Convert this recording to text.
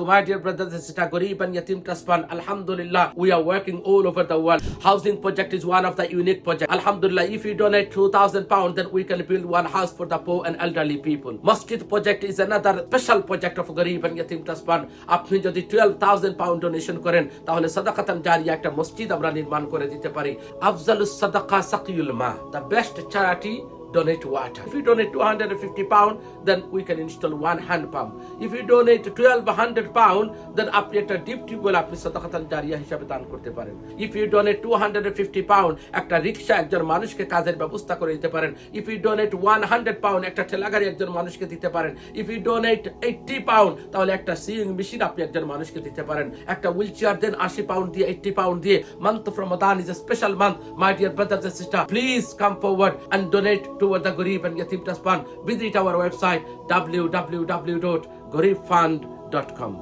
So my dear brothers and sisters, Garib and Yatim Trust Fund, Alhamdulillah, we are working all over the world. Housing project is one of the unique projects. Alhamdulillah, if you donate 2,000 pounds, then we can build one house for the poor and elderly people. Masjid project is another special project of Garib and Yatim Trust Fund. আপনি যদি 12,000 pound donation করেন তাহলে সাদাকাতান জারিয়া একটা মসজিদ আমরা নির্মাণ করে দিতে পারি। আফজালুস সাদাকা সাকিউল মা, the best charity, donate water. If you donate 250 pound, then we can install one hand pump. If you donate 1,200 pound, then আপনি একটা ডিপ টিউবওয়েল আপনি সাদাকাতান জারিয়া হিসাবে দান করতে পারেন। If you donate 250 pound, একটা রিকশা একজন মানুষকে কাজের ব্যবস্থা করে দিতে পারেন। If you donate 100 pound, একটা ঠেলাগাড়ি একজন মানুষকে দিতে পারেন। If you donate 80 pound, তাহলে একটা সিইং মেশিন আপনি একজন মানুষকে দিতে পারেন। একটা হুইলচেয়ার দেন 80 pound দিয়ে, 80 pound দিয়ে। Month of Ramadan is a special month. My dear brothers and sisters, please come forward and donate toward the Garib and Yatim Trust Fund. Visit our website www.garibfund.com.